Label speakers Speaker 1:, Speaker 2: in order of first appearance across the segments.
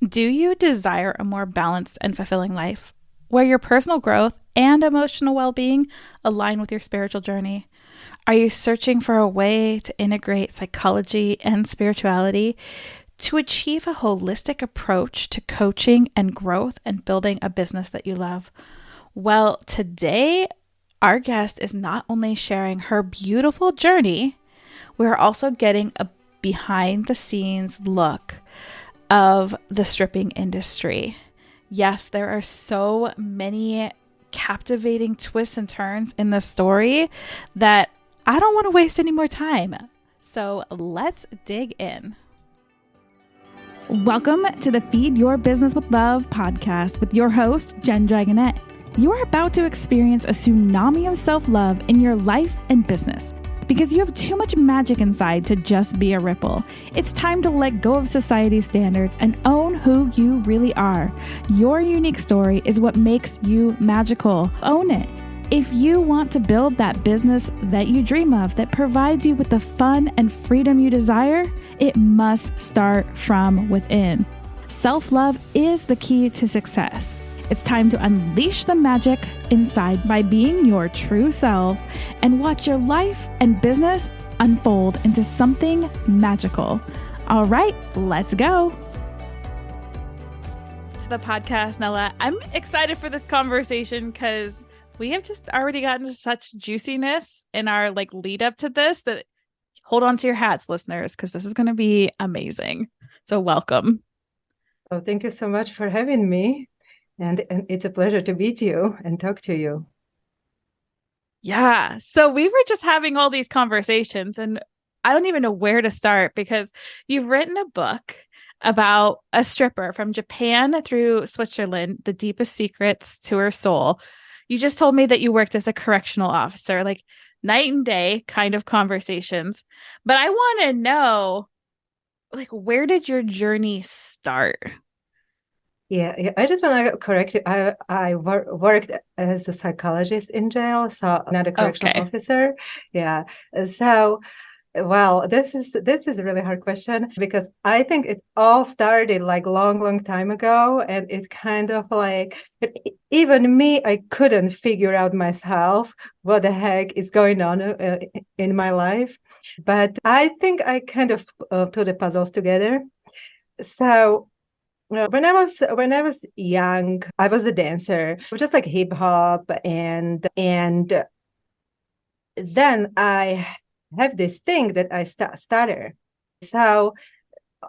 Speaker 1: Do you desire a more balanced and fulfilling life where your personal growth and emotional well being align with your spiritual journey? Are you searching for a way to integrate psychology and spirituality to achieve a holistic approach to coaching and growth and building a business that you love? Well, today, our guest is not only sharing her beautiful journey, we're also getting a behind the scenes look of the stripping industry. Yes, there are so many captivating twists and turns in this story that I don't want to waste any more time. So let's dig in. Welcome to the Feed Your Business with Love podcast with your host, Jen Dragonette. You are about to experience a tsunami of self-love in your life and business because you have too much magic inside to just be a ripple. It's time to let go of society's standards and own who you really are. Your unique story is what makes you magical. Own it. If you want to build that business that you dream of that provides you with the fun and freedom you desire, it must start from within. Self-love is the key to success. It's time to unleash the magic inside by being your true self and watch your life and business unfold into something magical. All right, let's go. To the podcast, Nellah. I'm excited for this conversation because we have just already gotten such juiciness in our lead up to this that hold on to your hats, listeners, because this is going to be amazing. So welcome.
Speaker 2: Oh, thank you so much for having me. And it's a pleasure to meet you and talk to you.
Speaker 1: Yeah. So we were just having all these conversations and I don't even know where to start because you've written a book about a stripper from Japan through Switzerland, the deepest secrets to her soul. You just told me that you worked as a correctional officer, like night and day kind of conversations. But I want to know, where did your journey start?
Speaker 2: Yeah, I just want to correct you. I worked as a psychologist in jail, so not a correctional officer. Yeah. So, well, this is a really hard question because I think it all started long time ago, and it's kind of even me, I couldn't figure out myself what the heck is going on in my life. But I think I kind of put the puzzles together. So. When I was young, I was a dancer, just like hip hop, and then I have this thing that I stutter. So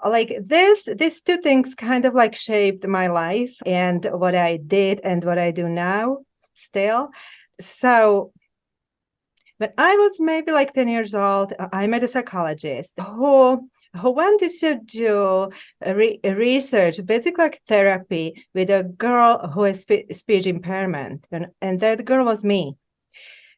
Speaker 2: these two things kind of shaped my life and what I did and what I do now still. So when I was maybe 10 years old, I met a psychologist who wanted to do research, basically therapy, with a girl who has speech impairment. And that girl was me.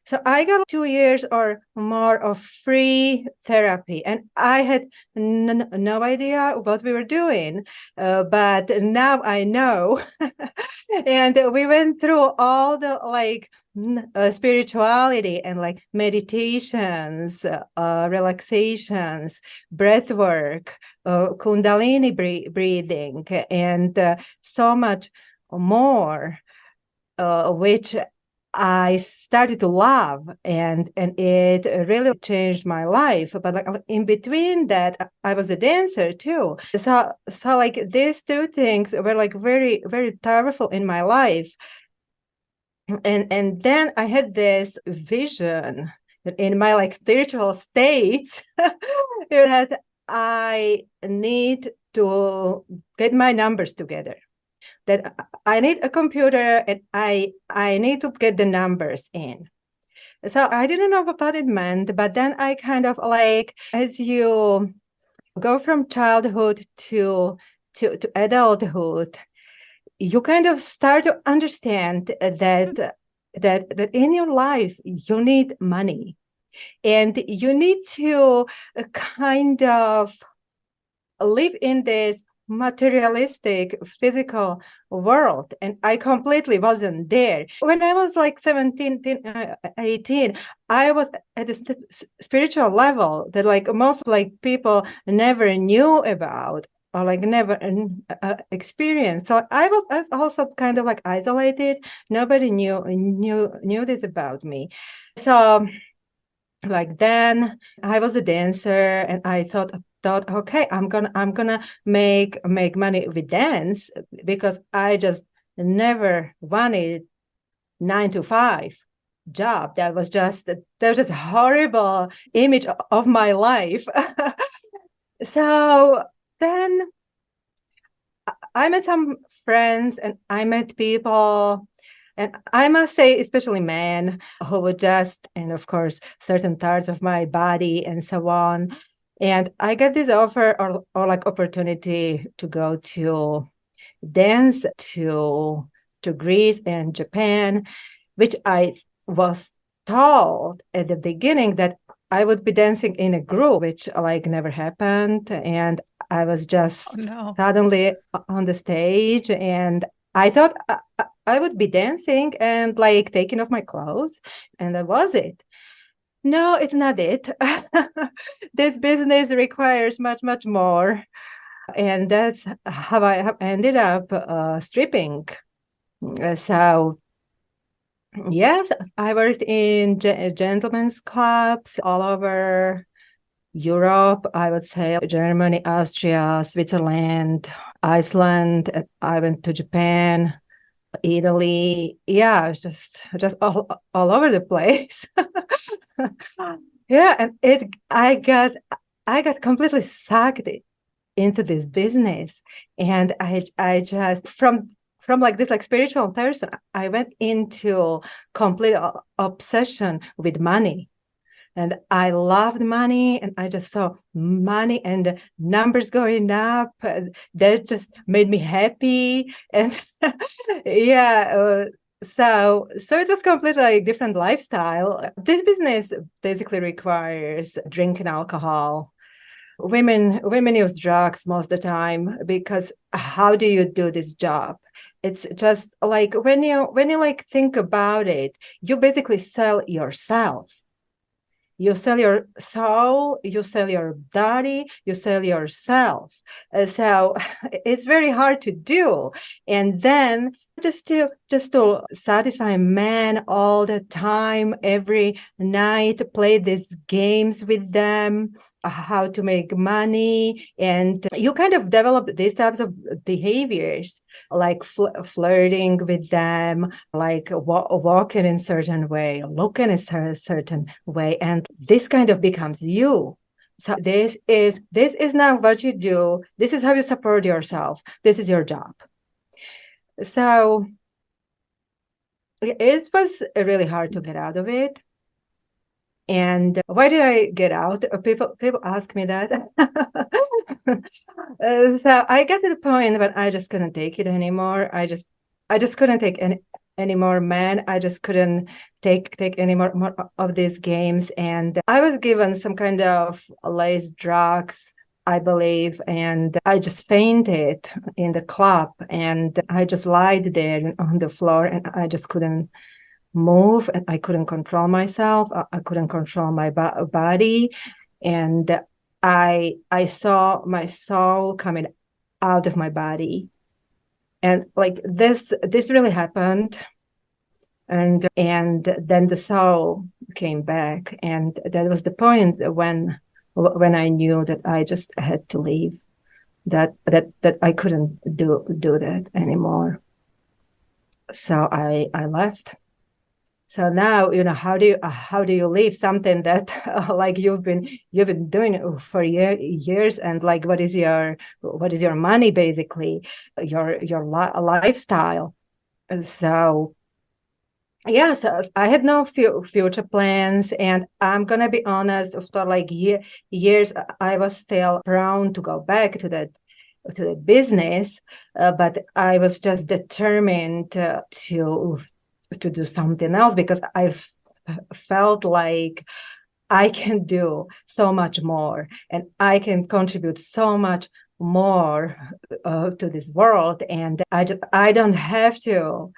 Speaker 2: So I got 2 years or more of free therapy. And I had no idea what we were doing. But now I know. And we went through all the spirituality and meditations, relaxations, breath work, kundalini breathing, and so much more, which I started to love, and it really changed my life. But in between that, I was a dancer too. So these two things were very, very powerful in my life. And then I had this vision in my spiritual state that I need to get my numbers together. That I need a computer and I need to get the numbers in. So I didn't know what it meant, but then I kind of as you go from childhood to adulthood, you kind of start to understand that in your life you need money, and you need to kind of live in this materialistic physical world, and I completely wasn't there. When I was 17, 18, I was at a spiritual level that most people never knew about. like never experienced. So I was also kind of like isolated. Nobody knew this about me. So like then I was a dancer, and I thought, okay, I'm gonna make money with dance, because I just never wanted 9 to 5 job. That was just a horrible image of my life. So then I met some friends, and I met people, and I must say, especially men who would just, and of course, certain parts of my body and so on. And I got this offer, or like opportunity, to go to dance to Greece and Japan, which I was told at the beginning that I would be dancing in a group, which like never happened. And I was just suddenly on the stage, and I thought I would be dancing and like taking off my clothes, and that was it. No, it's not it. This business requires much, much more. And that's how I have ended up stripping. So, yes, I worked in gentlemen's clubs all over Europe. I would say Germany, Austria, Switzerland, Iceland. I went to Japan, Italy. Yeah, it's just all over the place. Yeah, and I got completely sucked into this business, and I just from like this like spiritual person, I went into complete obsession with money. And I loved money, and I just saw money and numbers going up. That just made me happy. And yeah, so it was completely like different lifestyle. This business basically requires drinking alcohol. Women use drugs most of the time, because how do you do this job? It's just like when you like think about it, you basically sell yourself. You sell your soul, you sell your body, you sell yourself. So it's very hard to do. And then just to satisfy men all the time, every night, play these games with them, how to make money, and you kind of develop these types of behaviors, like flirting with them, like walking in a certain way, looking a certain way, and this kind of becomes you. So this is now what you do. This is how you support yourself. This is your job. So it was really hard to get out of it. And why did I get out? People ask me that. So I got to the point when I just couldn't take it anymore. I just couldn't take any more men. I just couldn't take any more of these games. And I was given some kind of laced drugs, I believe, and I just fainted in the club, and I just lied there on the floor, and I just couldn't move, and I couldn't control myself. I couldn't control my body, and I saw my soul coming out of my body, and like this really happened. And then the soul came back, and that was the point when I knew that I just had to leave, that I couldn't do that anymore. So I left. So now, how do you leave something that like you've been doing for years, and like what is your money, basically your lifestyle. So yeah, so I had no future plans, and I'm gonna be honest, after like years, I was still prone to go back to the business, but I was just determined to do something else, because I've felt like I can do so much more, and I can contribute so much more to this world, and I don't have to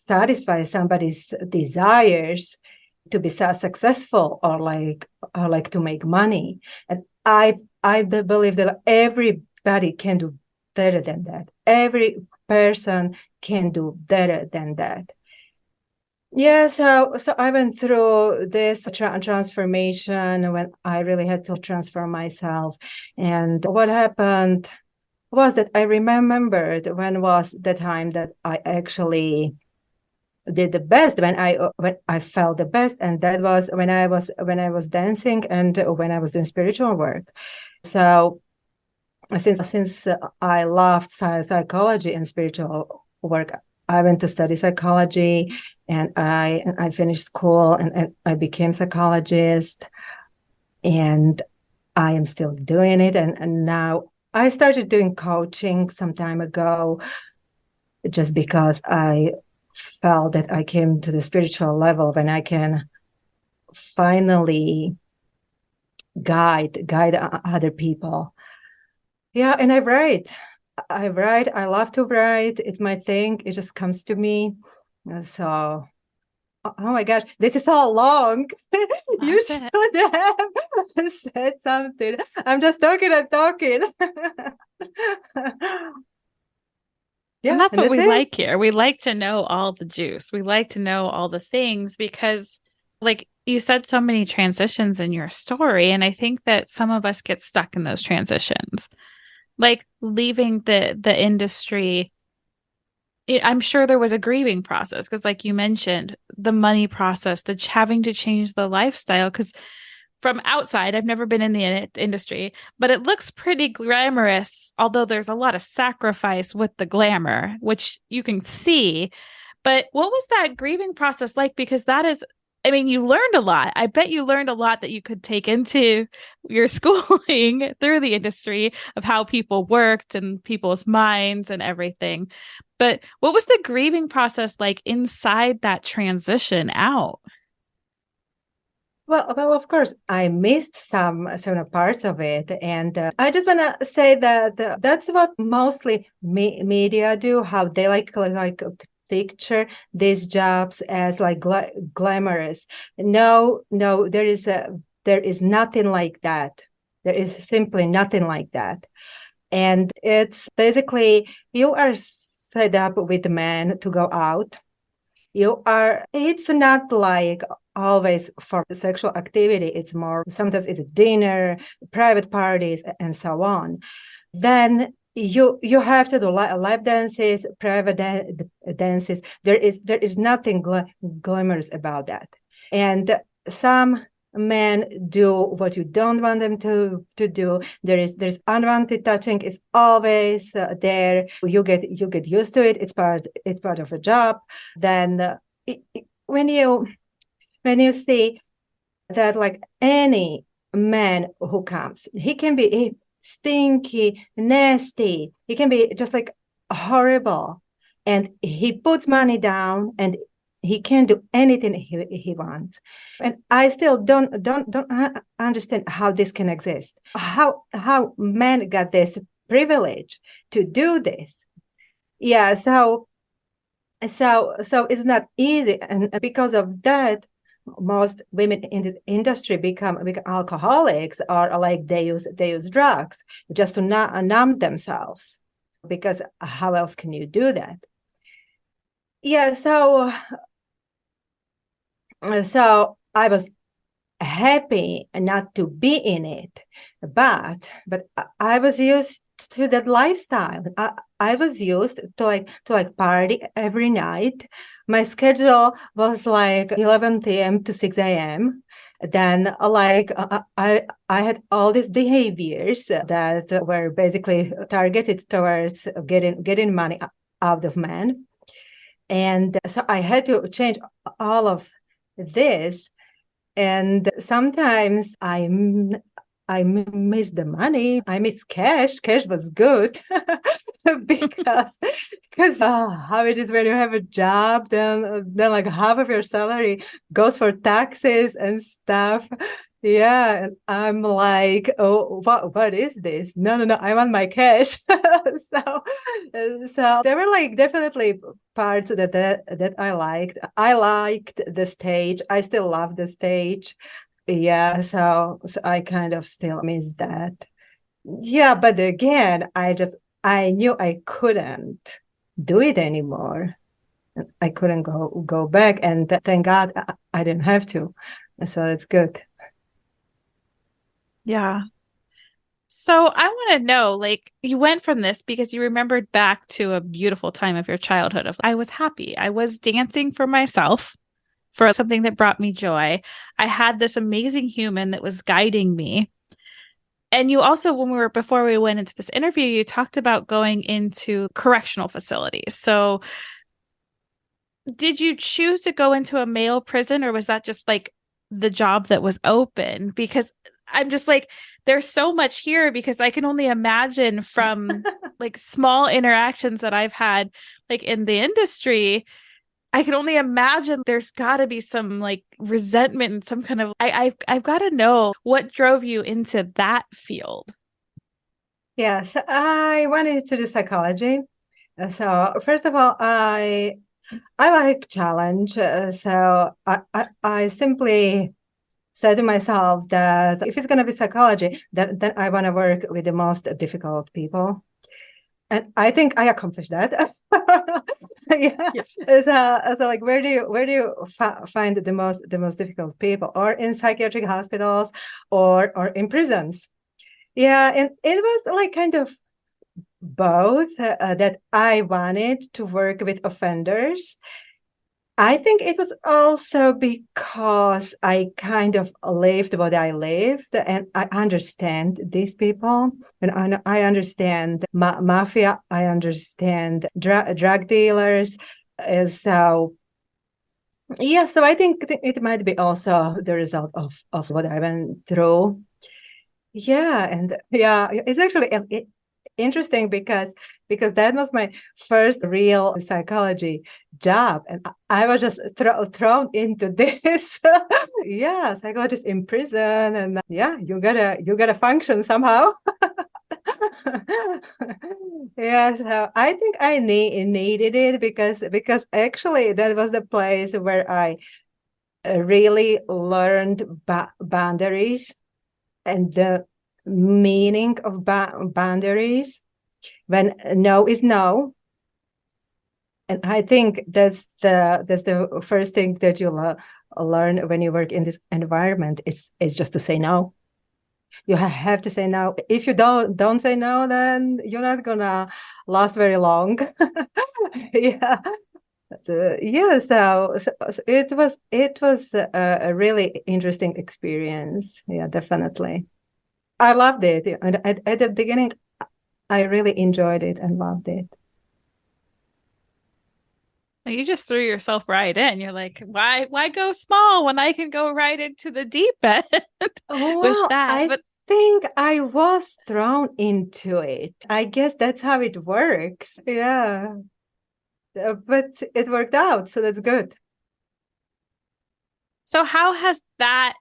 Speaker 2: satisfy somebody's desires to be successful, or like to make money. And I believe that everybody can do better than that. Every person can do better than that. Yeah, so I went through this transformation when I really had to transform myself. And what happened was that I remembered when was the time that I actually did the best, when I felt the best, and that was when I was dancing and when I was doing spiritual work. So since I loved psychology and spiritual work, I went to study psychology, and I finished school, and I became psychologist, and I am still doing it. And now I started doing coaching some time ago, just because I felt that I came to the spiritual level when I can finally guide other people. Yeah, and I write. I love to write. It's my thing. It just comes to me. So, oh my gosh, this is so long. You should have said something. I'm just talking and talking. Yeah,
Speaker 1: And that's what we
Speaker 2: it.
Speaker 1: like here. We like to know all the juice. We like to know all the things because, like you said, so many transitions in your story. And I think that some of us get stuck in those transitions, like leaving the industry. I'm sure there was a grieving process because, like you mentioned, the money process, the having to change the lifestyle. Because from outside, I've never been in the industry, but it looks pretty glamorous, although there's a lot of sacrifice with the glamour, which you can see. But what was that grieving process like? Because that is, I mean, you learned a lot. I bet you learned a lot that you could take into your schooling through the industry of how people worked and people's minds and everything. But what was the grieving process like inside that transition out?
Speaker 2: Well, of course, I missed some parts of it, and I just want to say that that's what mostly media do. How they like picture these jobs as like glamorous. No, there is nothing like that. There is simply nothing like that, and it's basically you are set up with men to go out. It's not like always for sexual activity. It's more, sometimes it's dinner, private parties, and so on. Then you have to do live dances, private dances. There is nothing glamorous about that. And some men do what you don't want them to do. There's unwanted touching is always there. You get used to it. It's part of a job. Then when you see that, like, any man who comes, he can be stinky, nasty. He can be just like horrible, and he puts money down, and he can do anything he wants. And I still don't understand how this can exist. How men got this privilege to do this. Yeah, so it's not easy, and because of that, most women in the industry become alcoholics, or like they use drugs just to numb themselves, because how else can you do that? Yeah, so I was happy not to be in it, but I was used to that lifestyle. I was used to party every night. My schedule was like 11 p.m. to 6 a.m. Then I had all these behaviors that were basically targeted towards getting money out of men. And so I had to change all of this. And sometimes I miss the money. I miss cash. Cash was good because how it is when you have a job, then like half of your salary goes for taxes and stuff. Yeah, and I'm like, oh, what is this? No, I want my cash. So there were like definitely parts that I liked. I liked the stage. I still love the stage. Yeah, so I kind of still miss that. Yeah, but again, I knew I couldn't do it anymore. I couldn't go back, and thank God I didn't have to. So it's good.
Speaker 1: Yeah. So I want to know, like, you went from this because you remembered back to a beautiful time of your childhood of I was happy. I was dancing for myself, for something that brought me joy. I had this amazing human that was guiding me. And you also, before we went into this interview, you talked about going into correctional facilities. So did you choose to go into a male prison, or was that just like the job that was open? Because I'm just like, there's so much here because I can only imagine from like small interactions that I've had like in the industry. I can only imagine there's got to be some like resentment and some kind of I've got to know what drove you into that field.
Speaker 2: Yes, I wanted to do psychology. So first of all, I like challenge. So I simply said to myself that if it's going to be psychology, then I want to work with the most difficult people. And I think I accomplished that. Yeah.
Speaker 1: Yes.
Speaker 2: So like where do you find the most difficult people, or in psychiatric hospitals, or in prisons? Yeah, and it was like kind of both, that I wanted to work with offenders. I think it was also because I kind of lived what I lived, and I understand these people, and I understand mafia, I understand drug dealers. So yeah, so I think it might be also the result of what I went through. Yeah, and yeah, it's actually interesting because that was my first real psychology job, and I was just thrown into this. Yeah, psychologist in prison, and yeah, you gotta function somehow. Yeah, so I think I needed it because actually that was the place where I really learned boundaries and the meaning of boundaries, when no is no. And I think that's the first thing that you'll learn when you work in this environment is just to say no. You have to say no. If you don't say no, then you're not gonna last very long. Yeah. Yeah, so it was a really interesting experience. Yeah, definitely. I loved it. And at the beginning, I really enjoyed it and loved it.
Speaker 1: You just threw yourself right in. You're like, why go small when I can go right into the deep end with
Speaker 2: Well,
Speaker 1: that?
Speaker 2: I
Speaker 1: But
Speaker 2: think I was thrown into it. I guess that's how it works. Yeah. But it worked out, so that's good.
Speaker 1: so how has that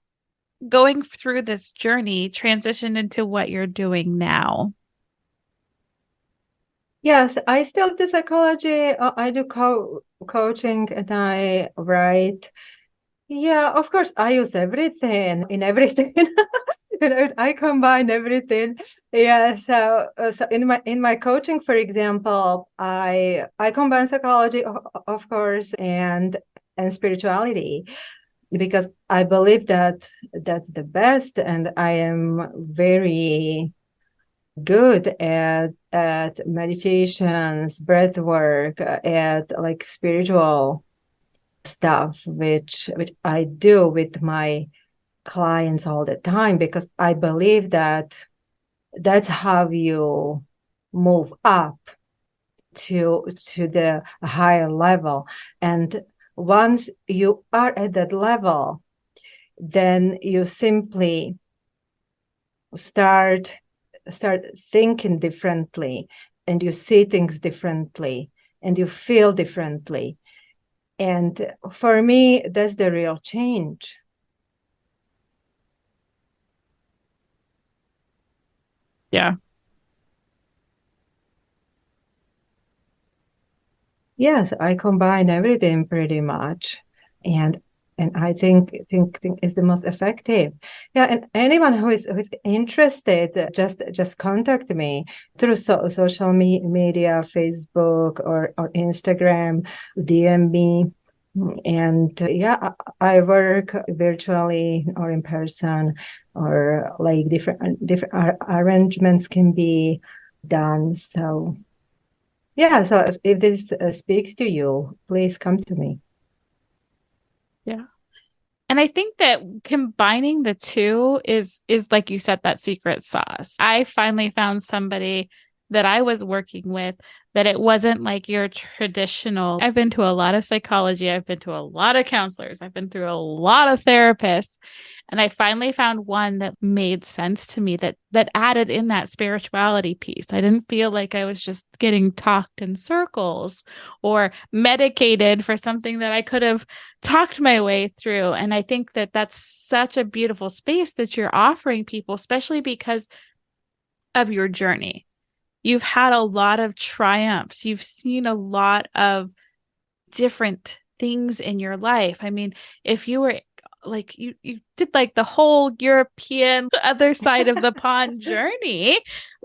Speaker 1: going through this journey transitioned into what you're doing now?
Speaker 2: Yes, I still do psychology. I do coaching, and I write. Yeah, of course, I use everything in everything. I combine everything. Yeah, so in my coaching, for example, I combine psychology, of course, and spirituality, because I believe that that's the best, and I am very good at meditations, breath work, at like spiritual stuff, which I do with my clients all the time, because I believe that that's how you move up to the higher level. And once you are at that level, then you simply start thinking differently, and you see things differently, and you feel differently. And for me, that's the real change.
Speaker 1: Yeah.
Speaker 2: Yes, I combine everything pretty much. And And I think is the most effective. Yeah, and anyone who's interested, just contact me through social media, Facebook or Instagram, DM me. And yeah, I work virtually or in person, or like different arrangements can be done. So yeah, so if this speaks to you, please come to me.
Speaker 3: Yeah. And I think that combining the two is like you said, that secret sauce. I finally found somebody that I was working with that it wasn't like your traditional. I've been to a lot of psychology, I've been to a lot of counselors, I've been through a lot of therapists, and I finally found one that made sense to me, that added in that spirituality piece. I didn't feel like I was just getting talked in circles or medicated for something that I could have talked my way through. And I think that that's such a beautiful space that you're offering people, especially because of your journey. You've had a lot of triumphs. You've seen a lot of different things in your life. I mean, if you were like you did like the whole European other side of the pond journey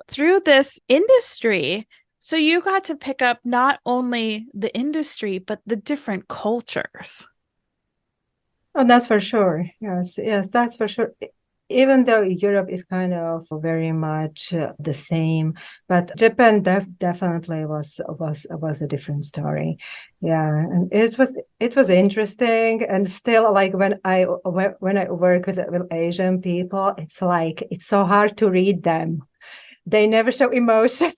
Speaker 3: through this industry. So you got to pick up not only the industry, but the different cultures.
Speaker 2: Oh, that's for sure. Yes, that's for sure. Even though Europe is kind of very much the same, but Japan definitely was a different story. Yeah, and it was interesting, and still like when I work with Asian people, it's like it's so hard to read them. They never show emotions.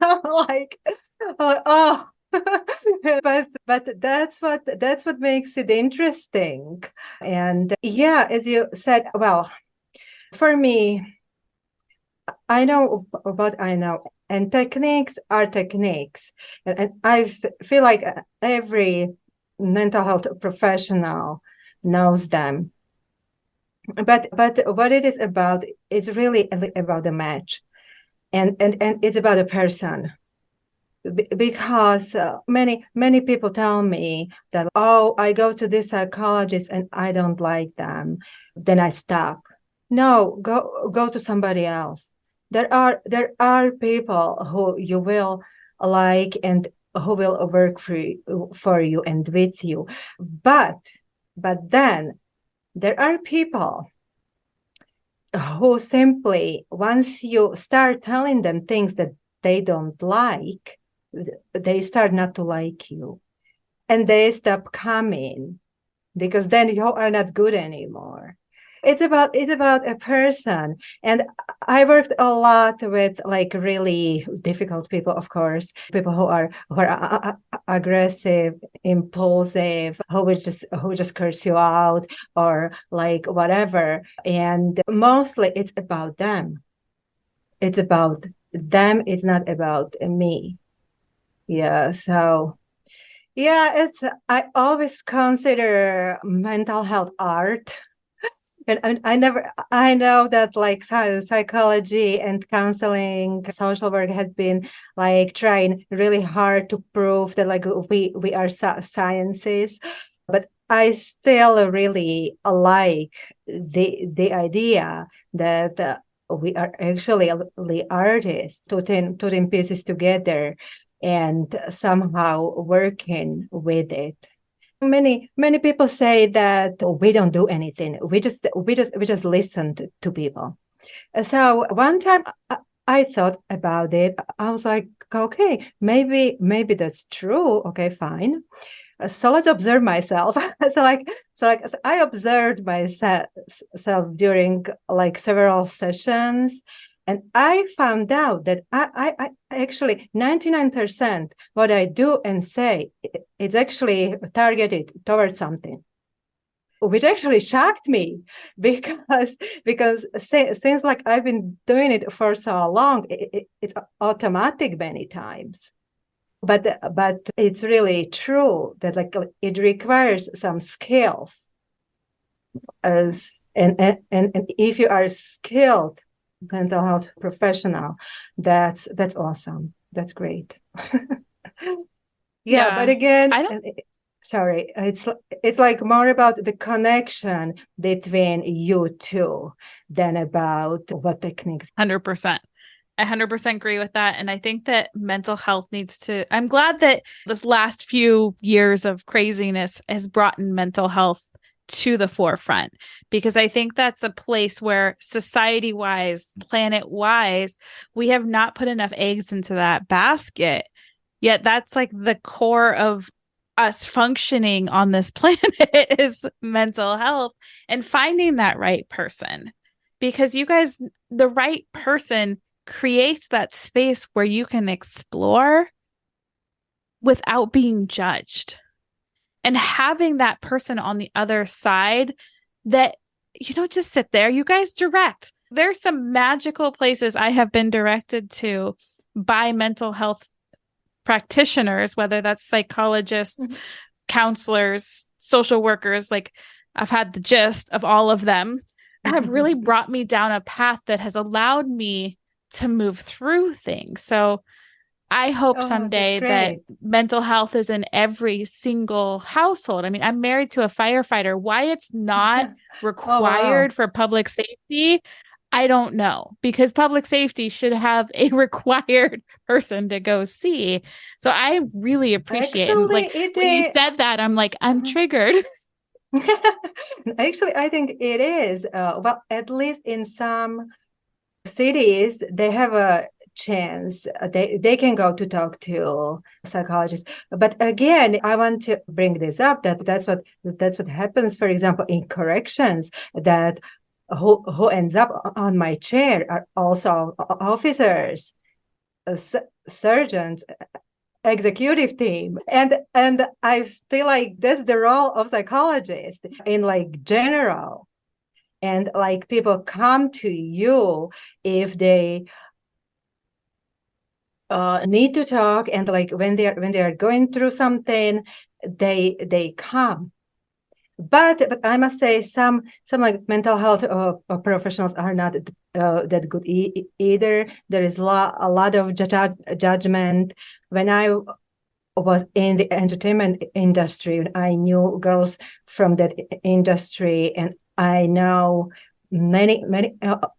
Speaker 2: I'm like, oh. but that's what makes it interesting. And yeah, as you said, well, for me, I know what I know, and techniques are techniques, and I feel like every mental health professional knows them. But what it is about is really about the match, and it's about a person. Because many people tell me that, oh, I go to this psychologist and I don't like them, then I stop. No, go to somebody else. There are people who you will like and who will work for you and with you, but then there are people who simply, once you start telling them things that they don't like, they start not to like you, and they stop coming because then you are not good anymore. It's about a person. And I worked a lot with like really difficult people, of course, people who are aggressive, impulsive, who just curse you out or like whatever. And mostly it's about them. It's about them. It's not about me. Yeah. So yeah, I always consider mental health art. And I know that like psychology and counseling, social work has been like trying really hard to prove that like we are sciences, but I still really like the idea that we are actually artists, putting pieces together and somehow working with it. Many people say that, oh, we don't do anything. We just listen to people. So one time I thought about it. I was like, okay, maybe that's true. Okay, fine. So let's observe myself. So I observed myself during like several sessions, and I found out that I actually 99% what I do and say is actually targeted towards something, which actually shocked me because since like I've been doing it for so long, it's automatic many times. But it's really true that like it requires some skills, as and if you are skilled mental health professional, that's awesome. That's great. Yeah, but
Speaker 3: Yeah.
Speaker 2: again,
Speaker 3: I don't
Speaker 2: sorry, it's like more about the connection between you two than about what techniques.
Speaker 3: 100%. I 100% agree with that. And I think that mental health needs to, I'm glad that this last few years of craziness has brought in mental health to the forefront, because I think that's a place where society wise, planet wise, we have not put enough eggs into that basket. Yet that's like the core of us functioning on this planet is mental health and finding that right person. Because you guys, the right person creates that space where you can explore without being judged, and having that person on the other side that you don't just sit there, you guys direct. There's some magical places I have been directed to by mental health practitioners, whether that's psychologists, counselors, social workers. Like, I've had the gist of all of them have really brought me down a path that has allowed me to move through things. So I hope someday that mental health is in every single household. I mean, I'm married to a firefighter. Why it's not required for public safety, I don't know, because public safety should have a required person to go see. So I really appreciate it. Like when you said that, I'm like, I'm triggered.
Speaker 2: Actually, I think it is. Well, at least in some cities, they have a chance. They can go to talk to psychologists. But again, I want to bring this up that's what happens, for example, in corrections, that who ends up on my chair are also officers, surgeons, executive team, and I feel like that's the role of psychologists in like general. And like people come to you if they need to talk, and like when they are going through something, they come. But I must say, some like mental health professionals are not that good either. There is a lot of judgment. When I was in the entertainment industry, I knew girls from that industry, and I know many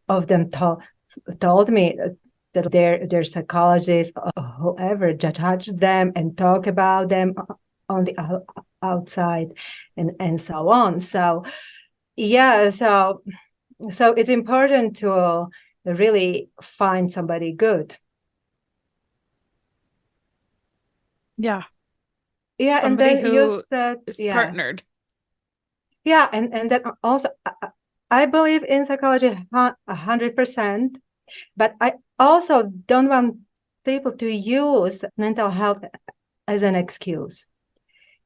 Speaker 2: of them told me that their psychologists or whoever judge them and talk about them on the outside and so on. So yeah, so it's important to really find somebody good.
Speaker 3: Yeah.
Speaker 2: Yeah,
Speaker 3: somebody
Speaker 2: and then
Speaker 3: who
Speaker 2: you said
Speaker 3: is partnered.
Speaker 2: Yeah, and then also I believe in psychology 100%, but I also don't want people to use mental health as an excuse.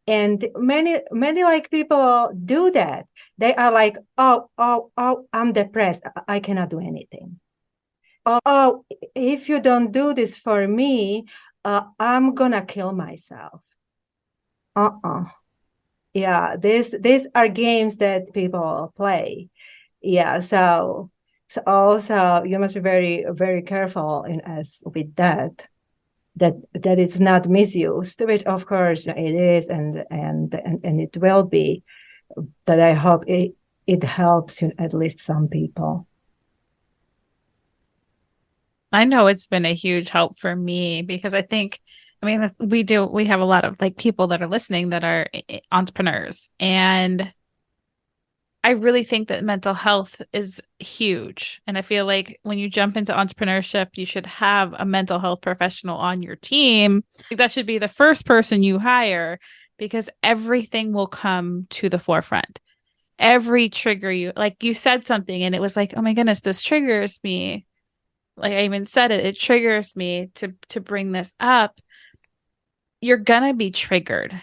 Speaker 2: And many like people do that. They are like, oh, I'm depressed, I cannot do anything. Oh, if you don't do this for me, I'm gonna kill myself. Yeah, these are games that people play. Yeah, so also you must be very very careful in as with that it's not misused, which of course it is, and it will be. But I hope it helps at least some people.
Speaker 3: I know it's been a huge help for me, because I think, I mean, we have a lot of like people that are listening that are entrepreneurs. And I really think that mental health is huge. And I feel like when you jump into entrepreneurship, you should have a mental health professional on your team. That should be the first person you hire, because everything will come to the forefront. Every trigger you said something and it was like, oh my goodness, this triggers me. Like I even said it triggers me to bring this up. You're gonna be triggered.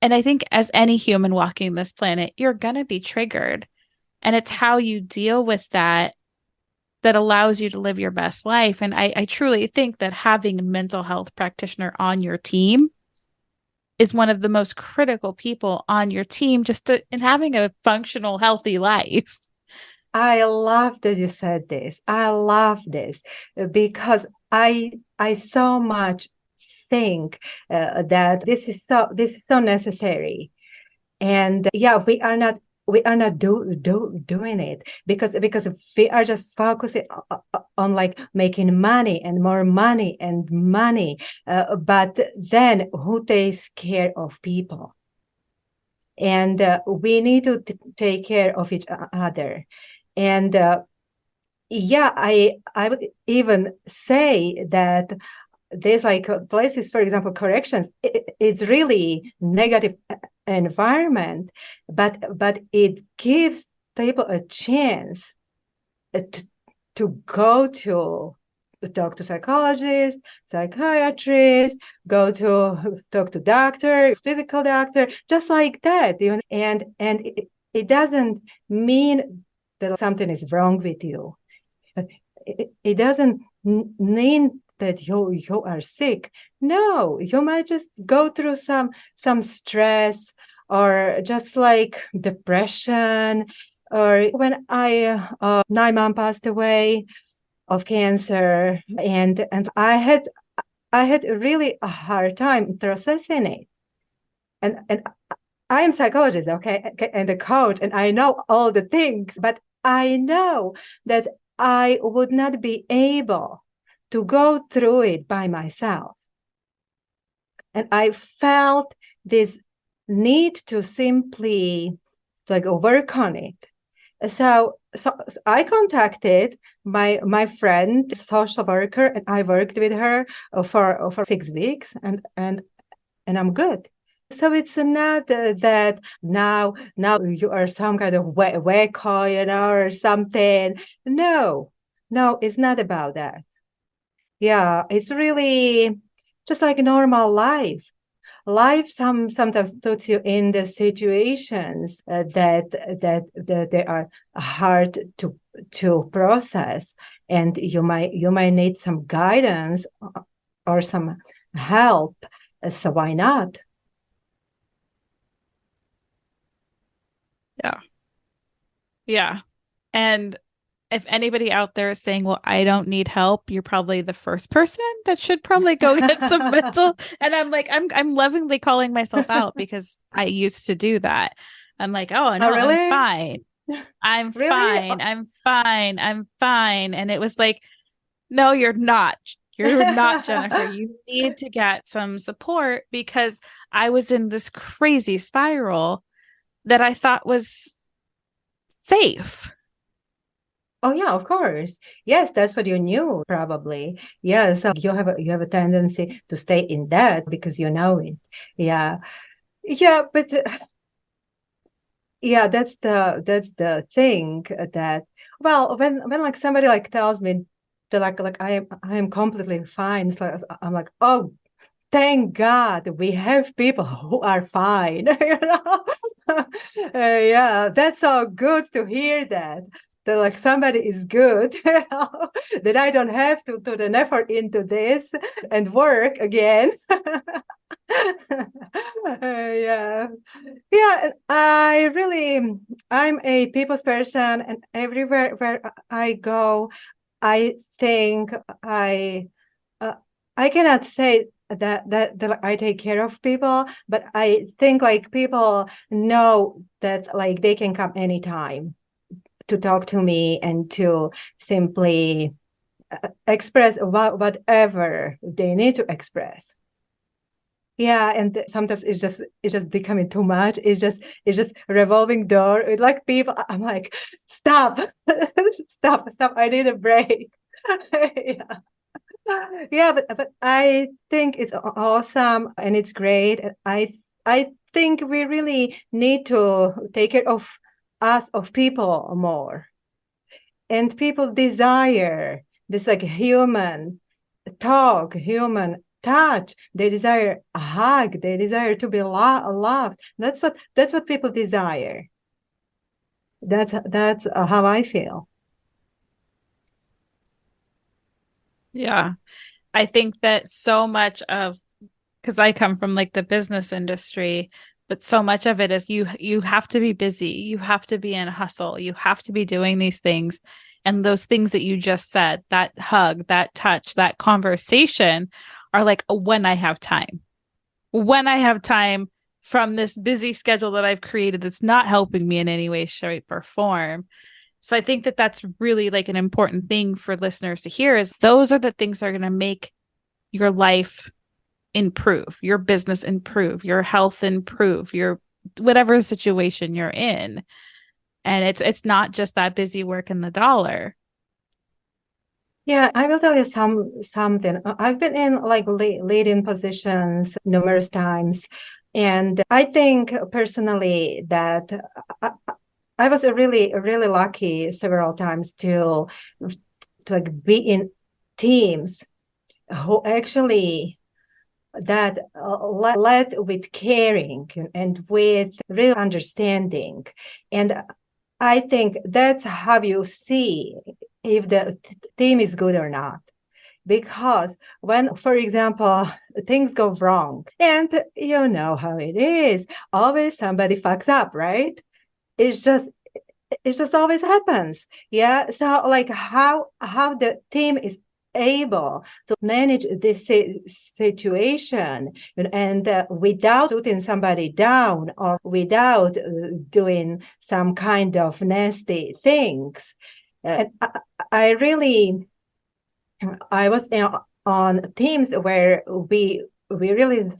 Speaker 3: And I think as any human walking this planet, you're gonna be triggered. And it's how you deal with that allows you to live your best life. And I truly think that having a mental health practitioner on your team is one of the most critical people on your team, in having a functional, healthy life.
Speaker 2: I love that you said this. I love this because I so much think that this is so necessary. And yeah, we are not doing it because we are just focusing on like making money and more money and money, but then who takes care of people? And we need to take care of each other. And yeah, I would even say that there's like places, for example, corrections. It's really negative environment, but it gives people a chance to go to talk to psychologist, psychiatrist, go to talk to doctor, physical doctor, just like that, and it doesn't mean that something is wrong with you. It doesn't mean that you are sick. No, you might just go through some stress or just like depression. Or when my mom passed away of cancer, and I had really a hard time processing it. And I am psychologist, okay, and a coach, and I know all the things, but I know that I would not be able to go through it by myself. And I felt this need to simply like work on it. So I contacted my friend, social worker, and I worked with her for 6 weeks, and I'm good. So it's not that now you are some kind of wacko, or something. No, it's not about that. Yeah, it's really just like normal life. Life sometimes puts you in the situations that they are hard to process, and you might need some guidance or some help. So why not?
Speaker 3: Yeah. Yeah. And if anybody out there is saying, well, I don't need help, you're probably the first person that should probably go get some mental. And I'm like, I'm lovingly calling myself out because I used to do that. I'm like, oh no,
Speaker 2: really?
Speaker 3: I'm fine. I'm
Speaker 2: Really?
Speaker 3: fine. I'm fine. I'm fine. And it was like, no, you're not. You're not, Jennifer. You need to get some support because I was in this crazy spiral that I thought was safe.
Speaker 2: Oh yeah, of course. Yes, that's what you knew, probably. Yeah, so you have a tendency to stay in that because you know it. Yeah. Yeah, but yeah, that's the thing that, well, when like somebody like tells me that like I am completely fine, it's like I'm like, oh, thank God we have people who are fine. Yeah, that's so good to hear that like somebody is good, that I don't have to put an effort into this and work again. Yeah, yeah. I'm a people's person, and everywhere where I go, I think uh, I cannot say that I take care of people, but I think like people know that like they can come anytime to talk to me and to simply express whatever they need to express. Yeah, and sometimes it's just becoming too much. It's just a revolving door. It's like people, I'm like, stop, stop. I need a break. Yeah. Yeah, but I think it's awesome and it's great. I think we really need to take care of us, of people more. And people desire this like human talk, human touch. They desire a hug. They desire to be loved. That's what people desire. That's how I feel.
Speaker 3: Yeah. I think that so much of, because I come from like the business industry, but so much of it is you have to be busy, you have to be in hustle, you have to be doing these things. And those things that you just said, that hug, that touch, that conversation are like when I have time. When I have time from this busy schedule that I've created that's not helping me in any way, shape, or form. So I think that that's really like an important thing for listeners to hear is those are the things that are going to make your life improve, your business improve, your health improve, your whatever situation you're in. And it's not just that busy work and the dollar.
Speaker 2: Yeah, I will tell you something. I've been in like leading positions numerous times, and I think personally that I was really lucky several times to like be in teams who actually that led with caring and with real understanding. And I think that's how you see if the team is good or not. Because when, for example, things go wrong, and you know how it is, always somebody fucks up, right? It's just always happens. Yeah. So like how the team is able to manage this situation and without putting somebody down or without doing some kind of nasty things. And I really, I was on teams where we really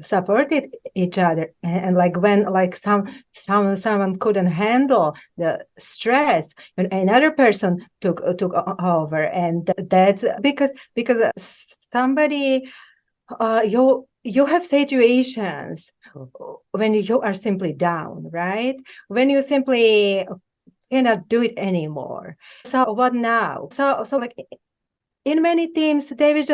Speaker 2: supported each other, and like when like someone couldn't handle the stress, and another person took over, and that's because somebody you have situations when you are simply down, right? When you simply cannot do it anymore. So what now? So like in many teams, they would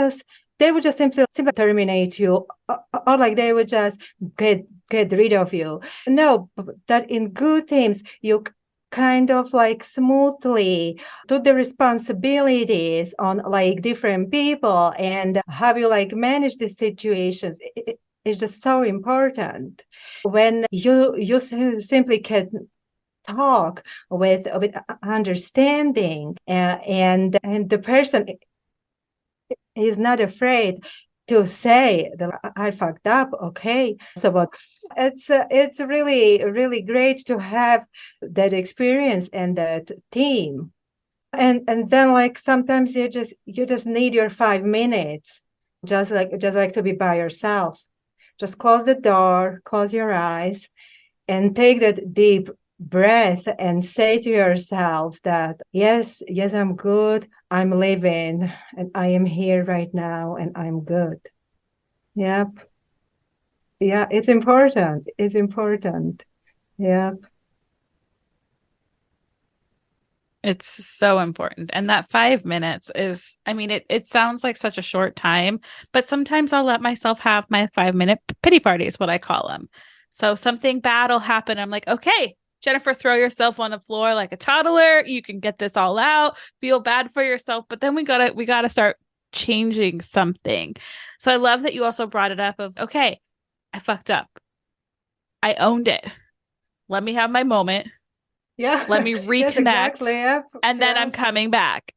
Speaker 2: just simply terminate you, or like they would just get rid of you. No, that in good teams, you kind of like smoothly put the responsibilities on like different people and have you like manage the situations. It's just so important when you simply can talk with understanding and the person is not afraid to say that I fucked up. Okay, so what? It's really great to have that experience and that team, and then like sometimes you just need your 5 minutes, just like to be by yourself. Just close the door, close your eyes, and take that deep breath and say to yourself that yes, I'm good, I'm living, and I am here right now, and I'm good. Yep. Yeah, it's important. Yep.
Speaker 3: It's so important. And that 5 minutes is, I mean, it sounds like such a short time, but sometimes I'll let myself have my 5 minute pity party is what I call them. So something bad will happen. I'm like, okay, Jennifer, throw yourself on the floor like a toddler. You can get this all out, feel bad for yourself. But then we gotta start changing something. So I love that you also brought it up of, okay, I fucked up. I owned it. Let me have my moment.
Speaker 2: Yeah.
Speaker 3: Let me reconnect. Yes, exactly. Yep. And then I'm coming back.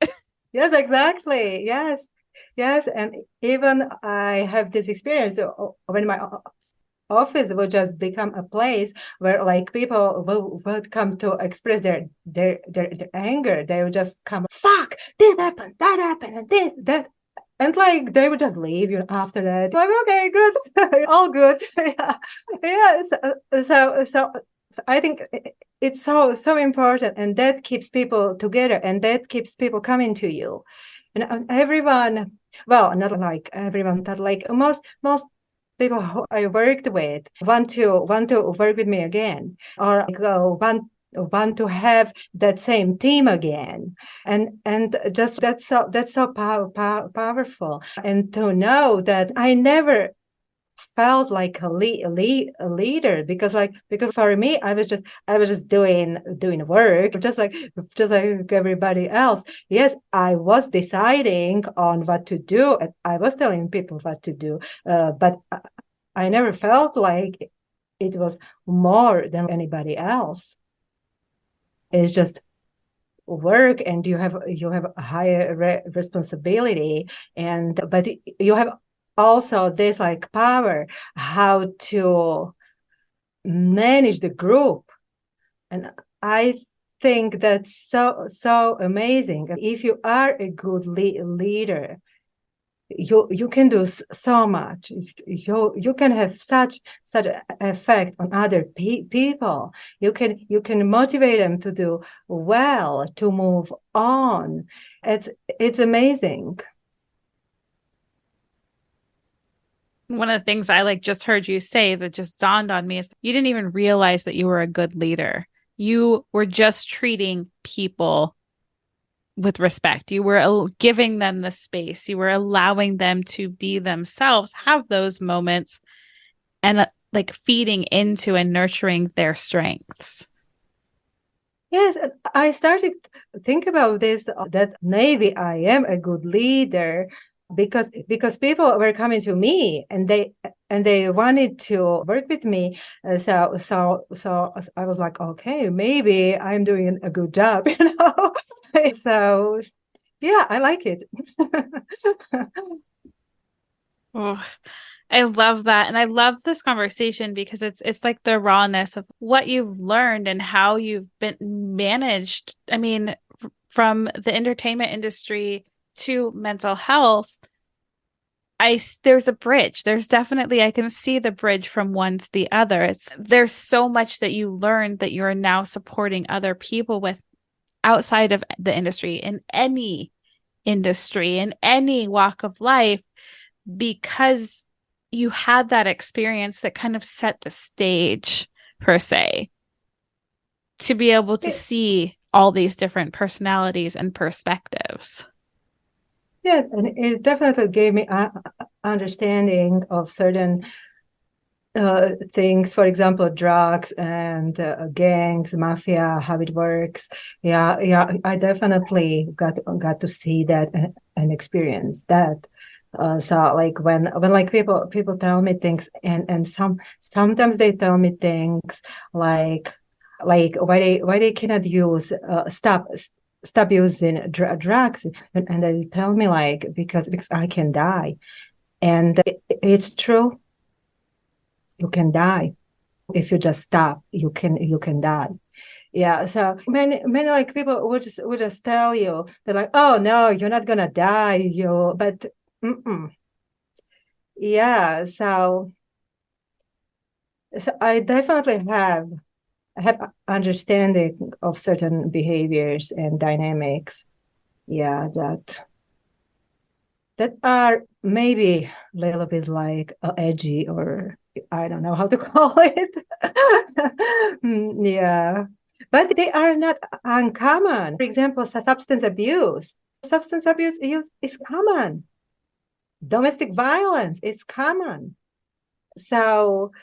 Speaker 2: Yes, exactly. Yes. And even I have this experience when my office would just become a place where like people would come to express their anger. They would just come, fuck, this happened, that happened, and this, that. And like they would just leave you after that. Like, okay, good. All good. Yeah. So I think it's so important, and that keeps people together, and that keeps people coming to you. And everyone, well, not like everyone, but like most people who I worked with want to work with me again, or want to have that same team again, and just that's so powerful, and to know that I never felt like a leader, because for me I was just doing work just like everybody else. Yes, I was deciding on what to do, and I was telling people what to do, but I never felt like it was more than anybody else. It's just work, and you have a higher responsibility, but you have also this like power how to manage the group. And I think that's so amazing. If you are a good leader, you can do so much. You can have such effect on other people. You can motivate them to do well, to move on. It's amazing.
Speaker 3: One of the things I just heard you say that just dawned on me is you didn't even realize that you were a good leader. You were just treating people with respect. You were giving them the space. You were allowing them to be themselves, have those moments, and feeding into and nurturing their strengths.
Speaker 2: Yes, I started to think about this, that maybe I am a good leader because people were coming to me and they wanted to work with me. So I was like, okay, maybe I'm doing a good job, So yeah, I like it.
Speaker 3: Oh, I love that. And I love this conversation because it's like the rawness of what you've learned and how you've been managed. I mean, from the entertainment industry to mental health, there's a bridge. There's definitely, I can see the bridge from one to the other. There's so much that you learned that you're now supporting other people with outside of the industry, in any industry, in any walk of life, because you had that experience that kind of set the stage, per se, to be able to see all these different personalities and perspectives.
Speaker 2: Yes, and it definitely gave me understanding of certain things, for example, drugs and gangs, mafia, how it works. Yeah, I definitely got to see that and experience that. So like when people tell me things, and sometimes they tell me things like why they cannot use stop using drugs, and they tell me because I can die, and it's true. You can die if you just stop. You can die. Yeah. So many people would just tell you, they're like, oh no, you're not gonna die. But yeah. So I definitely have understanding of certain behaviors and dynamics. Yeah, that are maybe a little bit edgy, or I don't know how to call it. Yeah. But they are not uncommon. For example, substance abuse. Substance abuse is common. Domestic violence is common. So,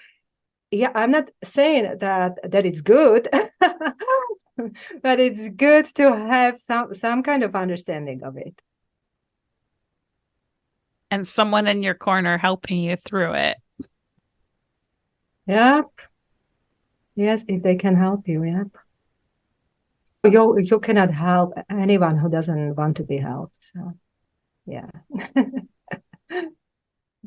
Speaker 2: yeah, I'm not saying that it's good, but it's good to have some kind of understanding of it.
Speaker 3: And someone in your corner helping you through it.
Speaker 2: Yep. Yes, if they can help you, yep. You cannot help anyone who doesn't want to be helped. So, yeah.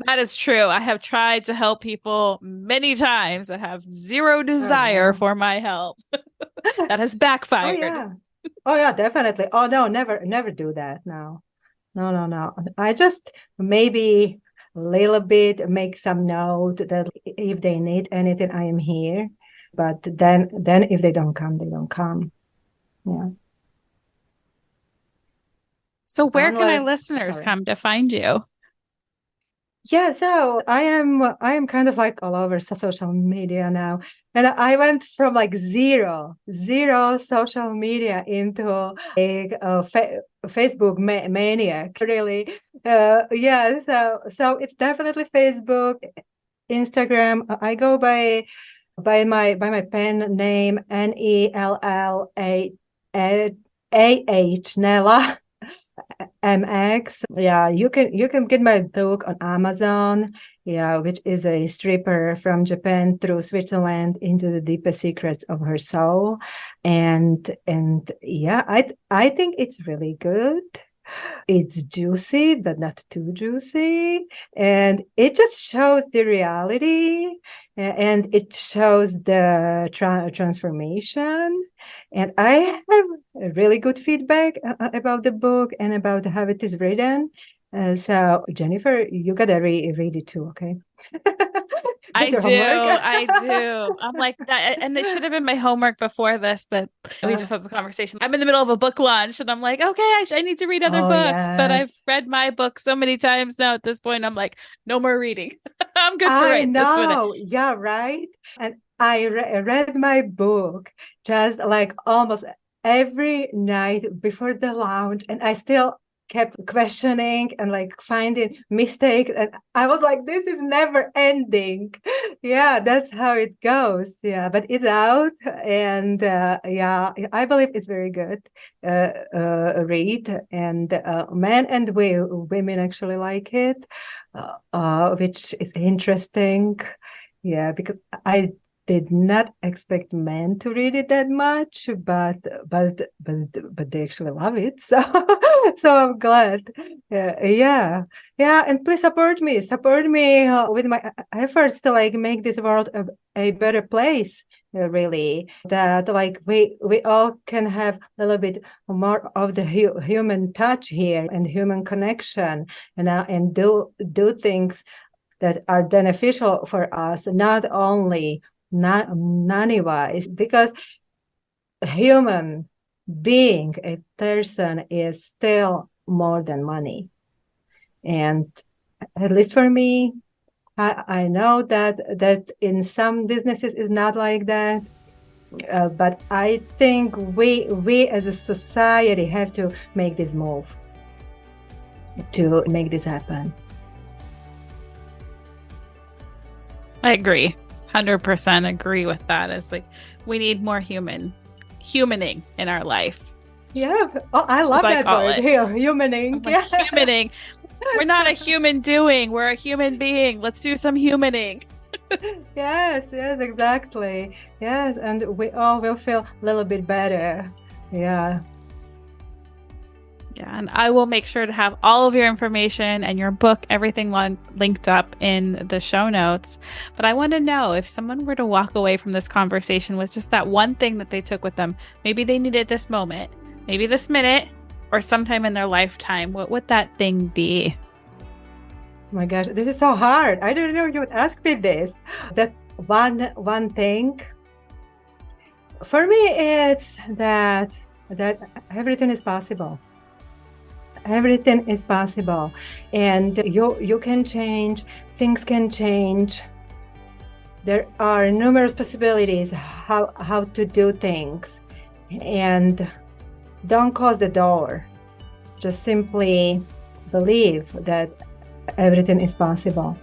Speaker 3: That is true. I have tried to help people many times that have zero desire for my help. That has backfired.
Speaker 2: Oh yeah, definitely. Oh no, never do that. No. I just maybe a little bit make some note that if they need anything, I am here. But then if they don't come, they don't come. Yeah.
Speaker 3: So where can our listeners come to find you?
Speaker 2: Yeah, so I am kind of all over social media now, and I went from zero social media into a Facebook maniac, really. Yeah, so it's definitely Facebook, Instagram. I go by my pen name, Nellah, Nellah. MX. Yeah, you can get my book on Amazon. Yeah, which is a stripper from Japan through Switzerland into the deepest secrets of her soul. And yeah, I think it's really good. It's juicy, but not too juicy. And it just shows the reality, and it shows the transformation. And I have a really good feedback about the book and about how it is written. So, Jennifer, you got to read it too, okay?
Speaker 3: I
Speaker 2: That's
Speaker 3: do.
Speaker 2: your homework.
Speaker 3: I do. I'm like that. And it should have been my homework before this, but we just had the conversation. I'm in the middle of a book launch and I'm like, okay, I need to read other
Speaker 2: Oh,
Speaker 3: books, but I've
Speaker 2: yes.
Speaker 3: read my book so many times now at this point. I'm like, no more reading. I'm good for
Speaker 2: I
Speaker 3: it. This with it.
Speaker 2: know. Yeah, right. And I read my book just like almost every night before the launch, and I still kept questioning and like finding mistakes. And I was like, this is never ending. Yeah, that's how it goes. Yeah, but it's out. And yeah, I believe it's very good read. And men and women actually like it, which is interesting. Yeah, because I did not expect men to read it that much, but they actually love it. So so I'm glad. Yeah, yeah, and please support me with my efforts to like make this world a better place. Really, that like we all can have a little bit more of the human touch here and human connection, and do things that are beneficial for us, not only money-wise, because a human being, a person, is still more than money. And at least for me, I know that in some businesses is not like that. But I think we as a society have to make this move to make this happen.
Speaker 3: I agree. 100% agree with that. It's like we need more humaning in our life.
Speaker 2: Yeah. Oh, I love that word here, humaning.
Speaker 3: Like, yeah. Humaning. We're not a human doing. We're a human being. Let's do some humaning.
Speaker 2: Yes, exactly. Yes, and we all will feel a little bit better. Yeah.
Speaker 3: Yeah, and I will make sure to have all of your information and your book, everything linked up in the show notes. But I want to know, if someone were to walk away from this conversation with just that one thing that they took with them, maybe they needed this moment, maybe this minute, or sometime in their lifetime, what would that thing be?
Speaker 2: Oh my gosh, this is so hard. I didn't know you would ask me this. That one thing. For me, it's that everything is possible. Everything is possible, and you can change. Things can change. There are numerous possibilities how to do things, and don't close the door. Just simply believe that everything is possible.